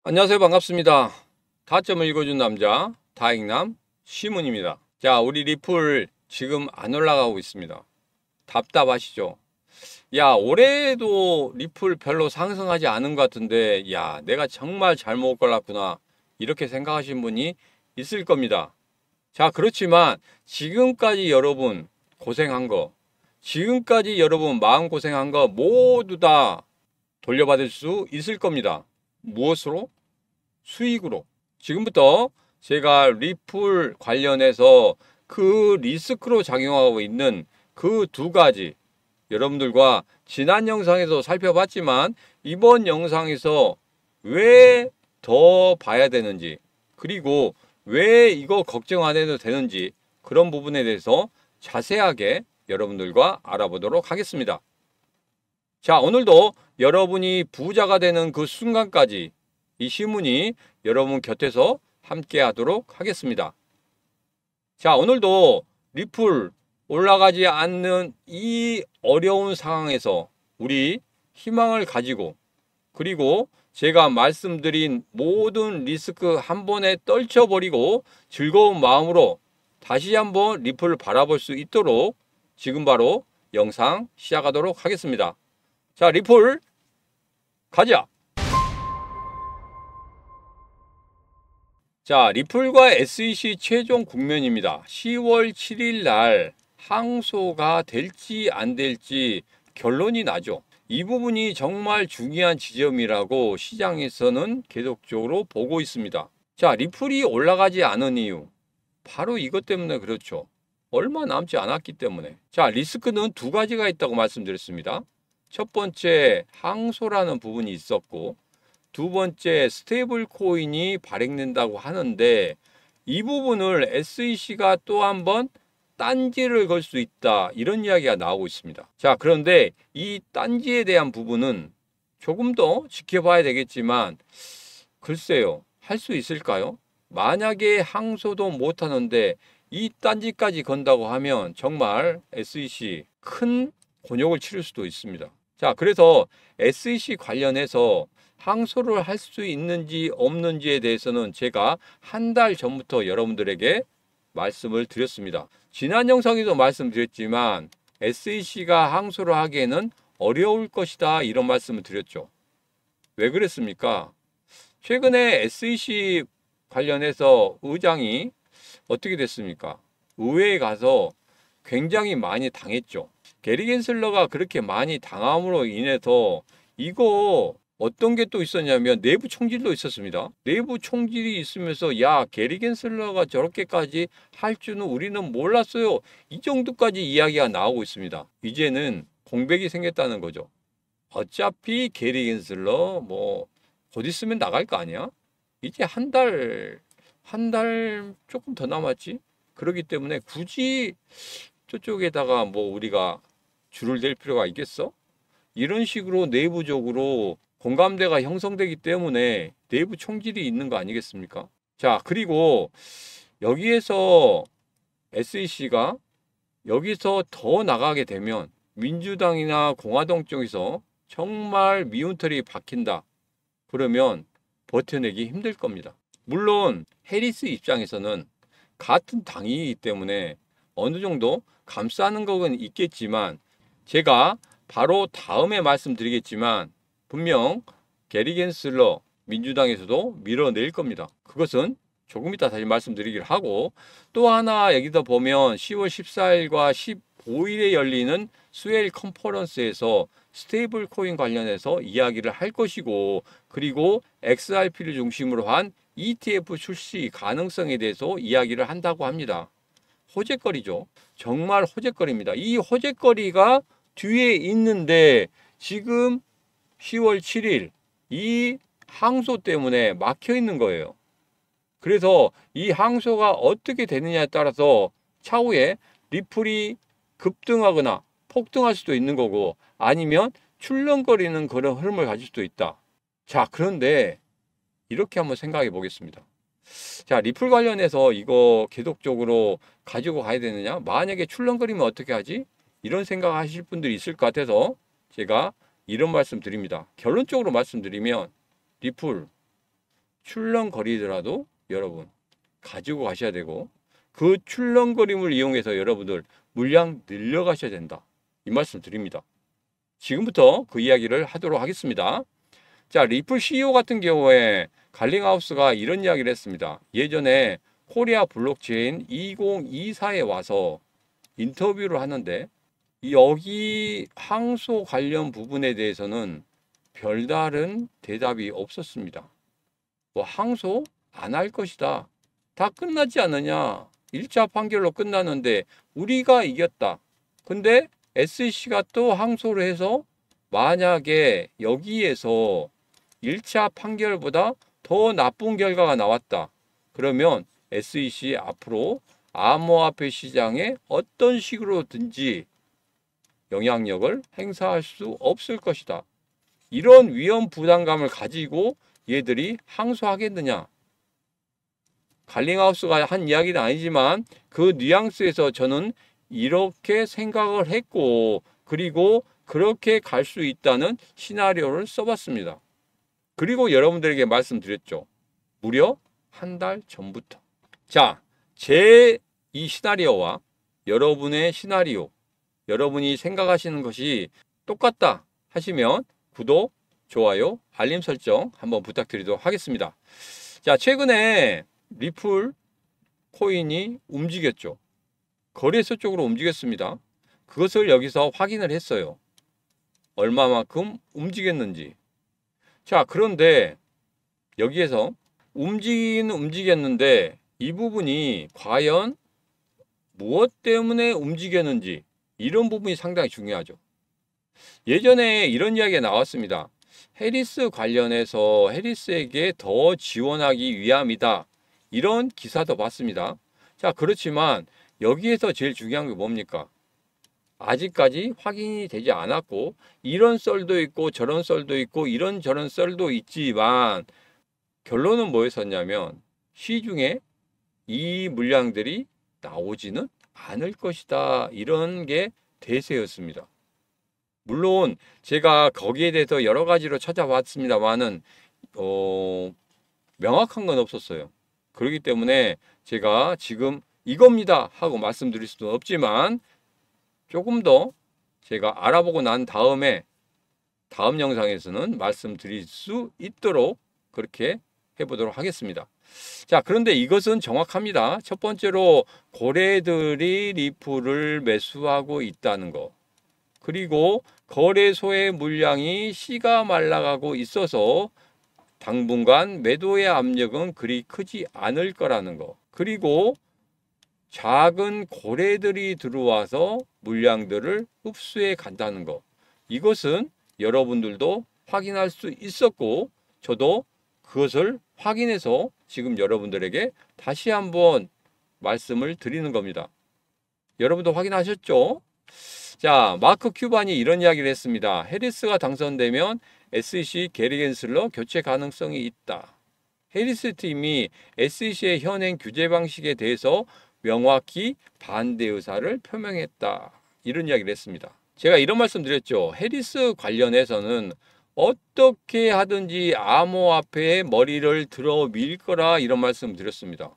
안녕하세요. 반갑습니다. 타점을 읽어준 남자 다익남 시문입니다. 자, 우리 리플 지금 안 올라가고 있습니다. 답답하시죠? 야, 올해도 리플 별로 상승하지 않은 것 같은데, 야, 내가 정말 잘못 골랐구나, 이렇게 생각하신 분이 있을 겁니다. 자, 그렇지만 지금까지 여러분 고생한 거, 지금까지 여러분 마음고생한 거 모두 다 돌려받을 수 있을 겁니다. 무엇으로? 수익으로. 지금부터 제가 리플 관련해서 그 리스크로 작용하고 있는 그 두 가지, 여러분들과 지난 영상에서 살펴봤지만 이번 영상에서 왜 더 봐야 되는지, 그리고 왜 이거 걱정 안 해도 되는지, 그런 부분에 대해서 자세하게 여러분들과 알아보도록 하겠습니다. 자, 오늘도 여러분이 부자가 되는 그 순간까지 이 시문이 여러분 곁에서 함께 하도록 하겠습니다. 자, 오늘도 리플 올라가지 않는 이 어려운 상황에서 우리 희망을 가지고, 그리고 제가 말씀드린 모든 리스크 한 번에 떨쳐버리고 즐거운 마음으로 다시 한번 리플을 바라볼 수 있도록 지금 바로 영상 시작하도록 하겠습니다. 자, 리플 가자! 자, 리플과 SEC 최종 국면입니다. 10월 7일 날 항소가 될지 안 될지 결론이 나죠. 이 부분이 정말 중요한 지점이라고 시장에서는 계속적으로 보고 있습니다. 자, 리플이 올라가지 않은 이유, 바로 이것 때문에 그렇죠. 얼마 남지 않았기 때문에. 자, 리스크는 두 가지가 있다고 말씀드렸습니다. 첫 번째, 항소라는 부분이 있었고, 두 번째, 스테이블 코인이 발행된다고 하는데, 이 부분을 SEC가 또 한번 딴지를 걸 수 있다, 이런 이야기가 나오고 있습니다. 자, 그런데 이 딴지에 대한 부분은 조금 더 지켜봐야 되겠지만, 글쎄요, 할 수 있을까요? 만약에 항소도 못 하는데 이 딴지까지 건다고 하면 정말 SEC 큰 곤욕을 치를 수도 있습니다. 자, 그래서 SEC 관련해서 항소를 할 수 있는지 없는지에 대해서는 제가 한 달 전부터 여러분들에게 말씀을 드렸습니다. 지난 영상에도 말씀드렸지만 SEC가 항소를 하기에는 어려울 것이다, 이런 말씀을 드렸죠. 왜 그랬습니까? 최근에 SEC 관련해서 의장이 어떻게 됐습니까? 의회에 가서 굉장히 많이 당했죠. 게리 겐슬러가 그렇게 많이 당함으로 인해서 이거 어떤 게 또 있었냐면 내부 총질도 있었습니다. 내부 총질이 있으면서 야, 게리 겐슬러가 저렇게까지 할 줄은 우리는 몰랐어요, 이 정도까지 이야기가 나오고 있습니다. 이제는 공백이 생겼다는 거죠. 어차피 게리 겐슬러 곧 있으면 나갈 거 아니야? 이제 한 달 조금 더 남았지? 그렇기 때문에 굳이 저쪽에다가 우리가 줄을 댈 필요가 있겠어? 이런 식으로 내부적으로 공감대가 형성되기 때문에 내부 총질이 있는 거 아니겠습니까? 자, 그리고 여기에서 SEC가 여기서 더 나가게 되면 민주당이나 공화당 쪽에서 정말 미운털이 박힌다, 그러면 버텨내기 힘들 겁니다. 물론 해리스 입장에서는 같은 당이기 때문에 어느 정도 감싸는 것은 있겠지만, 제가 바로 다음에 말씀드리겠지만 분명 게리 겐슬러 민주당에서도 밀어낼 겁니다. 그것은 조금 이따 다시 말씀드리기를 하고, 또 하나 여기다 보면 10월 14일과 15일에 열리는 스웨일 컨퍼런스에서 스테이블 코인 관련해서 이야기를 할 것이고, 그리고 XRP를 중심으로 한 ETF 출시 가능성에 대해서 이야기를 한다고 합니다. 호재거리죠. 정말 호재거리입니다. 이 호재거리가 뒤에 있는데 지금 10월 7일 이 항소 때문에 막혀 있는 거예요. 그래서 이 항소가 어떻게 되느냐에 따라서 차후에 리플이 급등하거나 폭등할 수도 있는 거고, 아니면 출렁거리는 그런 흐름을 가질 수도 있다. 자, 그런데 이렇게 한번 생각해 보겠습니다. 자, 리플 관련해서 이거 계속적으로 가지고 가야 되느냐? 만약에 출렁거리면 어떻게 하지? 이런 생각 하실 분들이 있을 것 같아서 제가 이런 말씀 드립니다. 결론적으로 말씀드리면 리플 출렁거리더라도 여러분 가지고 가셔야 되고, 그 출렁거림을 이용해서 여러분들 물량 늘려가셔야 된다, 이 말씀 드립니다. 지금부터 그 이야기를 하도록 하겠습니다. 자, 리플 CEO 같은 경우에 갈링하우스가 이런 이야기를 했습니다. 예전에 코리아 블록체인 2024에 와서 인터뷰를 하는데, 여기 항소 관련 부분에 대해서는 별다른 대답이 없었습니다. 뭐 항소 안 할 것이다, 다 끝나지 않느냐, 1차 판결로 끝나는데 우리가 이겼다. 근데 SEC가 또 항소를 해서 만약에 여기에서 1차 판결보다 더 나쁜 결과가 나왔다, 그러면 SEC 앞으로 암호화폐 시장에 어떤 식으로든지 영향력을 행사할 수 없을 것이다. 이런 위험 부담감을 가지고 얘들이 항소하겠느냐? 갈링하우스가 한 이야기는 아니지만 그 뉘앙스에서 저는 이렇게 생각을 했고, 그리고 그렇게 갈 수 있다는 시나리오를 써봤습니다. 그리고 여러분들에게 말씀드렸죠. 무려 한 달 전부터. 자, 제 이 시나리오와 여러분의 시나리오, 여러분이 생각하시는 것이 똑같다 하시면 구독, 좋아요, 알림 설정 한번 부탁드리도록 하겠습니다. 자, 최근에 리플 코인이 움직였죠. 거래소 쪽으로 움직였습니다. 그것을 여기서 확인을 했어요. 얼마만큼 움직였는지. 자, 그런데 여기에서 움직이는 움직였는데 이 부분이 과연 무엇 때문에 움직였는지, 이런 부분이 상당히 중요하죠. 예전에 이런 이야기가 나왔습니다. 해리스 관련해서 해리스에게 더 지원하기 위함이다, 이런 기사도 봤습니다. 자, 그렇지만 여기에서 제일 중요한 게 뭡니까? 아직까지 확인이 되지 않았고, 이런 썰도 있고 저런 썰도 있고 이런저런 썰도 있지만, 결론은 뭐였었냐면 시중에 이 물량들이 나오지는 않을 것이다, 이런 게 대세였습니다. 물론 제가 거기에 대해서 여러 가지로 찾아봤습니다만은 명확한 건 없었어요. 그렇기 때문에 제가 지금 이겁니다 하고 말씀드릴 수도 없지만, 조금 더 제가 알아보고 난 다음에 다음 영상에서는 말씀드릴 수 있도록 그렇게 해보도록 하겠습니다. 자, 그런데 이것은 정확합니다. 첫 번째로 고래들이 리플을 매수하고 있다는 거, 그리고 거래소의 물량이 씨가 말라가고 있어서 당분간 매도의 압력은 그리 크지 않을 거라는 거, 그리고 작은 고래들이 들어와서 물량들을 흡수해 간다는 거, 이것은 여러분들도 확인할 수 있었고, 저도 그것을 확인해서 지금 여러분들에게 다시 한번 말씀을 드리는 겁니다. 여러분도 확인하셨죠? 자, 마크 큐반이 이런 이야기를 했습니다. 해리스가 당선되면 SEC 게리 겐슬러 교체 가능성이 있다. 해리스 팀이 SEC의 현행 규제 방식에 대해서 명확히 반대 의사를 표명했다, 이런 이야기를 했습니다. 제가 이런 말씀 드렸죠. 해리스 관련해서는 어떻게 하든지 암호화폐에 머리를 들어 밀 거라, 이런 말씀 드렸습니다.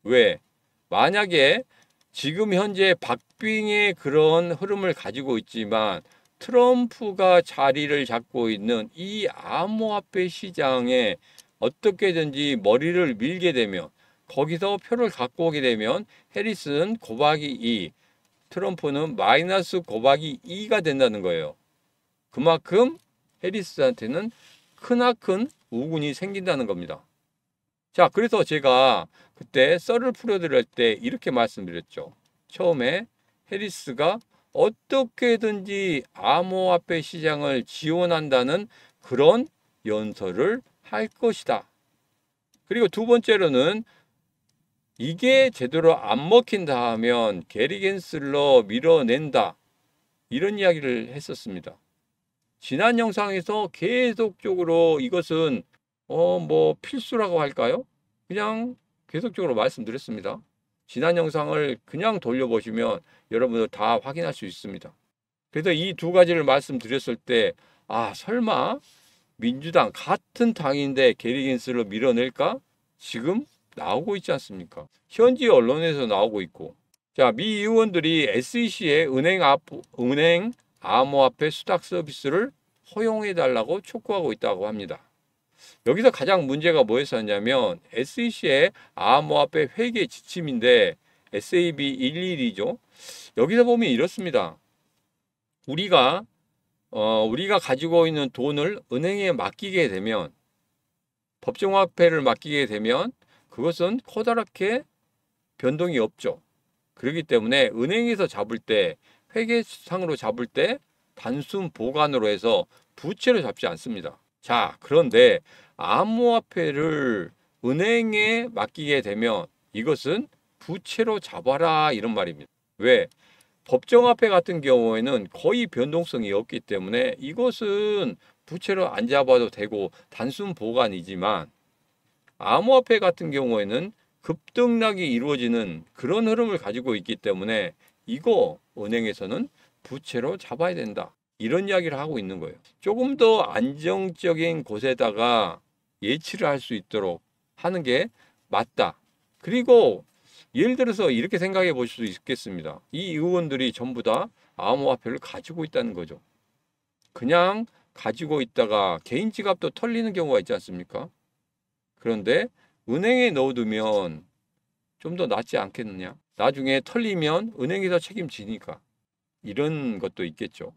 왜? 만약에 지금 현재 박빙의 그런 흐름을 가지고 있지만 트럼프가 자리를 잡고 있는 이 암호화폐 시장에 어떻게든지 머리를 밀게 되면, 거기서 표를 갖고 오게 되면 해리스는 곱하기 2, 트럼프는 마이너스 곱하기 2가 된다는 거예요. 그만큼 해리스한테는 크나큰 우군이 생긴다는 겁니다. 자, 그래서 제가 그때 썰을 풀어드릴 때 이렇게 말씀드렸죠. 처음에 해리스가 어떻게든지 암호화폐 시장을 지원한다는 그런 연설을 할 것이다. 그리고 두 번째로는 이게 제대로 안 먹힌다 하면 게리 겐슬러 밀어낸다, 이런 이야기를 했었습니다. 지난 영상에서 계속적으로 이것은 뭐 필수라고 할까요? 그냥 계속적으로 말씀드렸습니다. 지난 영상을 그냥 돌려보시면 여러분들 다 확인할 수 있습니다. 그래서 이 두 가지를 말씀드렸을 때, 설마 민주당 같은 당인데 게리 겐슬러 밀어낼까? 지금 나오고 있지 않습니까? 현지 언론에서 나오고 있고. 자, 미 의원들이 SEC의 은행 암호화폐 수탁 서비스를 허용해달라고 촉구하고 있다고 합니다. 여기서 가장 문제가 뭐였었냐면 SEC의 암호화폐 회계 지침인데 SAB 112죠. 여기서 보면 이렇습니다. 우리가 가지고 있는 돈을 은행에 맡기게 되면, 법정화폐를 맡기게 되면 그것은 커다랗게 변동이 없죠. 그렇기 때문에 은행에서 잡을 때, 회계상으로 잡을 때 단순 보관으로 해서 부채로 잡지 않습니다. 자, 그런데 암호화폐를 은행에 맡기게 되면 이것은 부채로 잡아라, 이런 말입니다. 왜? 법정화폐 같은 경우에는 거의 변동성이 없기 때문에 이것은 부채로 안 잡아도 되고 단순 보관이지만, 암호화폐 같은 경우에는 급등락이 이루어지는 그런 흐름을 가지고 있기 때문에 이거 은행에서는 부채로 잡아야 된다, 이런 이야기를 하고 있는 거예요. 조금 더 안정적인 곳에다가 예치를 할 수 있도록 하는 게 맞다. 그리고 예를 들어서 이렇게 생각해 보실 수 있겠습니다. 이 의원들이 전부 다 암호화폐를 가지고 있다는 거죠. 그냥 가지고 있다가 개인 지갑도 털리는 경우가 있지 않습니까? 그런데 은행에 넣어두면 좀 더 낫지 않겠느냐? 나중에 털리면 은행에서 책임지니까. 이런 것도 있겠죠.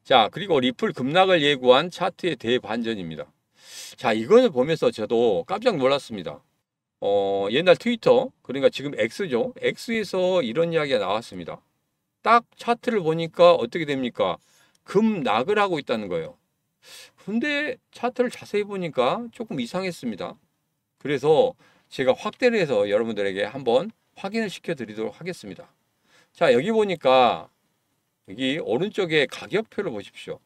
자, 그리고 리플 급락을 예고한 차트의 대반전입니다. 자, 이거를 보면서 저도 깜짝 놀랐습니다. 옛날 트위터, 그러니까 지금 X죠. X에서 이런 이야기가 나왔습니다. 딱 차트를 보니까 어떻게 됩니까? 급락을 하고 있다는 거예요. 근데 차트를 자세히 보니까 조금 이상했습니다. 그래서 제가 확대를 해서 여러분들에게 한번 확인을 시켜 드리도록 하겠습니다. 자, 여기 보니까 여기 오른쪽에 가격표를 보십시오.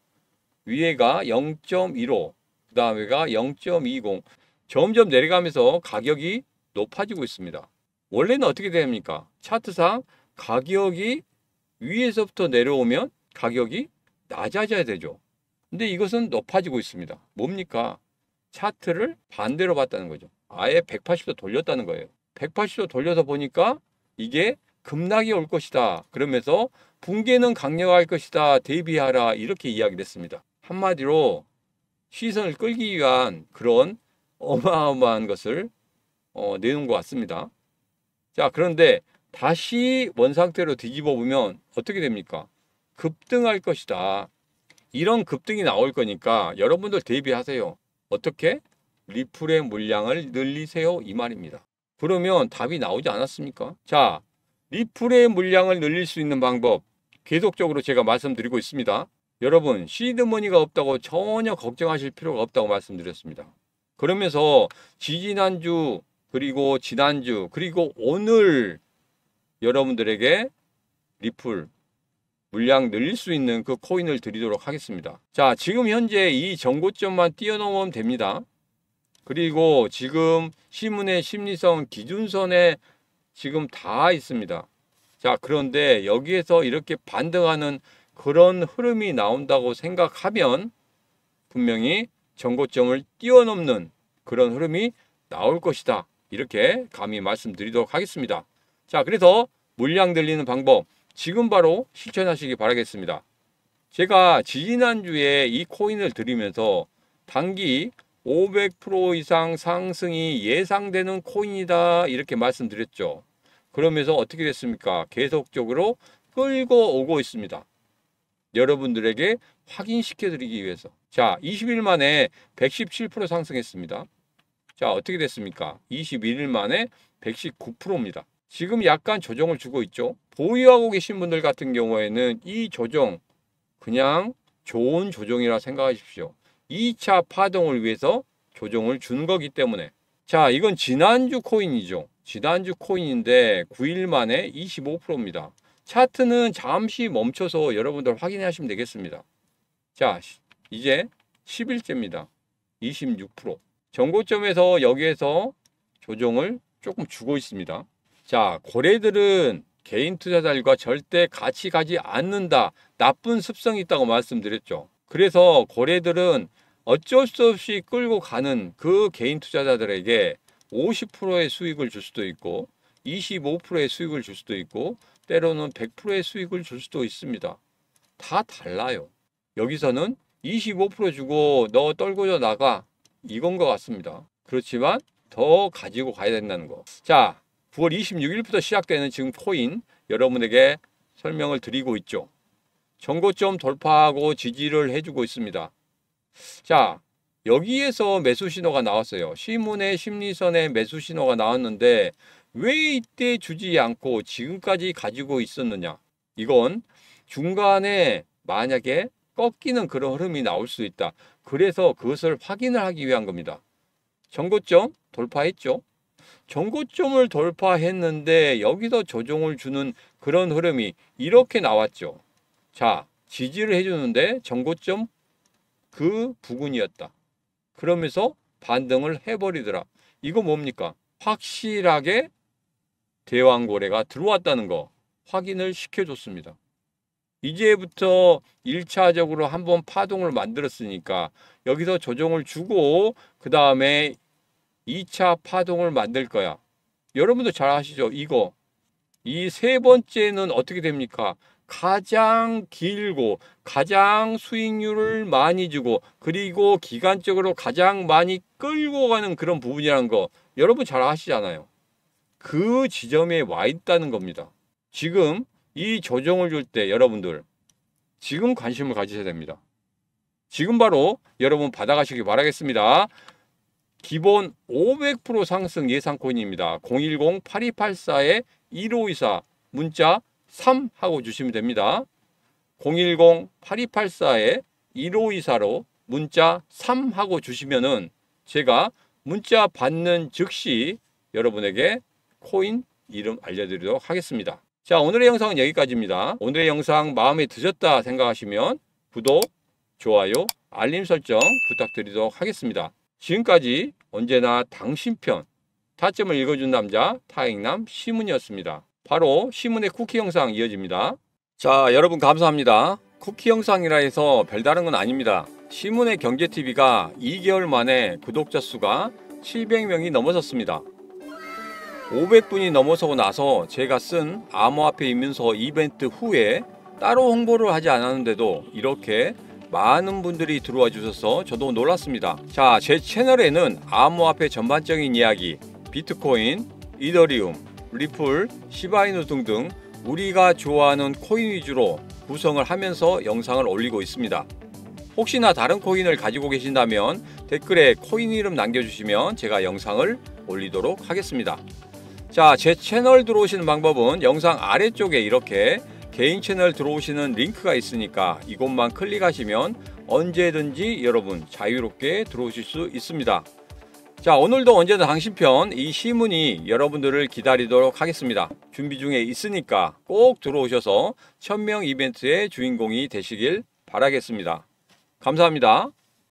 위에가 0.15, 그 다음에가 0.20. 점점 내려가면서 가격이 높아지고 있습니다. 원래는 어떻게 됩니까? 차트상 가격이 위에서부터 내려오면 가격이 낮아져야 되죠. 근데 이것은 높아지고 있습니다. 뭡니까? 차트를 반대로 봤다는 거죠. 아예 180도 돌렸다는 거예요. 180도 돌려서 보니까 이게 급락이 올 것이다. 그러면서 붕괴는 강력할 것이다. 대비하라. 이렇게 이야기를 했습니다. 한마디로 시선을 끌기 위한 그런 어마어마한 것을 내놓은 것 같습니다. 자, 그런데 다시 원상태로 뒤집어 보면 어떻게 됩니까? 급등할 것이다. 이런 급등이 나올 거니까 여러분들 대비하세요. 어떻게? 리플의 물량을 늘리세요, 이 말입니다. 그러면 답이 나오지 않았습니까? 자, 리플의 물량을 늘릴 수 있는 방법 계속적으로 제가 말씀드리고 있습니다. 여러분, 시드머니가 없다고 전혀 걱정하실 필요가 없다고 말씀드렸습니다. 그러면서 지지난주, 그리고 지난주, 그리고 오늘 여러분들에게 리플 물량 늘릴 수 있는 그 코인을 드리도록 하겠습니다. 자, 지금 현재 이 정고점만 뛰어넘으면 됩니다. 그리고 지금 신문의 심리선 기준선에 지금 다 있습니다. 자, 그런데 여기에서 이렇게 반등하는 그런 흐름이 나온다고 생각하면 분명히 정고점을 뛰어넘는 그런 흐름이 나올 것이다. 이렇게 감히 말씀드리도록 하겠습니다. 자, 그래서 물량 늘리는 방법 지금 바로 실천하시기 바라겠습니다. 제가 지난주에 이 코인을 드리면서 단기 500% 이상 상승이 예상되는 코인이다, 이렇게 말씀드렸죠. 그러면서 어떻게 됐습니까? 계속적으로 끌고 오고 있습니다. 여러분들에게 확인시켜 드리기 위해서. 자, 20일 만에 117% 상승했습니다. 자, 어떻게 됐습니까? 21일 만에 119%입니다. 지금 약간 조정을 주고 있죠. 보유하고 계신 분들 같은 경우에는 이 조정 그냥 좋은 조정이라 생각하십시오. 2차 파동을 위해서 조정을 준 거기 때문에. 자, 이건 지난주 코인이죠. 지난주 코인인데 9일 만에 25%입니다. 차트는 잠시 멈춰서 여러분들 확인하시면 되겠습니다. 자, 이제 10일째입니다. 26%. 정고점에서 여기에서 조정을 조금 주고 있습니다. 자, 고래들은 개인 투자자들과 절대 같이 가지 않는다. 나쁜 습성이 있다고 말씀드렸죠. 그래서 고래들은 어쩔 수 없이 끌고 가는 그 개인 투자자들에게 50%의 수익을 줄 수도 있고 25%의 수익을 줄 수도 있고 때로는 100%의 수익을 줄 수도 있습니다. 다 달라요. 여기서는 25% 주고 너 떨고져 나가 이건 것 같습니다. 그렇지만 더 가지고 가야 된다는 거. 자, 9월 26일부터 시작되는 지금 코인 여러분에게 설명을 드리고 있죠. 전고점 돌파하고 지지를 해주고 있습니다. 자, 여기에서 매수 신호가 나왔어요. 시문의 심리선에 매수 신호가 나왔는데 왜 이때 주지 않고 지금까지 가지고 있었느냐? 이건 중간에 만약에 꺾이는 그런 흐름이 나올 수 있다. 그래서 그것을 확인을 하기 위한 겁니다. 전고점 돌파했죠. 전고점을 돌파했는데 여기서 조정을 주는 그런 흐름이 이렇게 나왔죠. 자, 지지를 해주는데 전고점 그 부근이었다. 그러면서 반등을 해버리더라. 이거 뭡니까? 확실하게 대왕고래가 들어왔다는 거 확인을 시켜줬습니다. 이제부터 1차적으로 한번 파동을 만들었으니까 여기서 조정을 주고 그 다음에 2차 파동을 만들 거야. 여러분도 잘 아시죠? 이거. 이 세 번째는 어떻게 됩니까? 가장 길고 가장 수익률을 많이 주고 그리고 기간적으로 가장 많이 끌고 가는 그런 부분이라는 거 여러분 잘 아시잖아요. 그 지점에 와 있다는 겁니다. 지금 이 조정을 줄 때 여러분들 지금 관심을 가지셔야 됩니다. 지금 바로 여러분 받아가시기 바라겠습니다. 기본 500% 상승 예상 코인입니다. 010-8284-1524 문자 3 하고 주시면 됩니다. 010-8284-1524로 문자 3 하고 주시면은 제가 문자 받는 즉시 여러분에게 코인 이름 알려드리도록 하겠습니다. 자, 오늘의 영상은 여기까지입니다. 오늘의 영상 마음에 드셨다 생각하시면 구독, 좋아요, 알림 설정 부탁드리도록 하겠습니다. 지금까지 언제나 당신 편 타점을 읽어준 남자 타익남 시문이었습니다. 바로 시문의 쿠키 영상 이어집니다. 자, 여러분 감사합니다. 쿠키 영상이라 해서 별다른 건 아닙니다. 시문의 경제TV가 2개월 만에 구독자 수가 700명이 넘어섰습니다. 500분이 넘어서고 나서 제가 쓴 암호화폐 입문서 이벤트 후에 따로 홍보를 하지 않았는데도 이렇게 많은 분들이 들어와 주셔서 저도 놀랐습니다. 자, 제 채널에는 암호화폐 전반적인 이야기, 비트코인, 이더리움, 리플, 시바이누 등등 우리가 좋아하는 코인 위주로 구성을 하면서 영상을 올리고 있습니다. 혹시나 다른 코인을 가지고 계신다면 댓글에 코인 이름 남겨주시면 제가 영상을 올리도록 하겠습니다. 자, 제 채널 들어오시는 방법은 영상 아래쪽에 이렇게 개인 채널 들어오시는 링크가 있으니까 이곳만 클릭하시면 언제든지 여러분 자유롭게 들어오실 수 있습니다. 자, 오늘도 언제나 당신 편 이 시문이 여러분들을 기다리도록 하겠습니다. 준비 중에 있으니까 꼭 들어오셔서 1000명 이벤트의 주인공이 되시길 바라겠습니다. 감사합니다.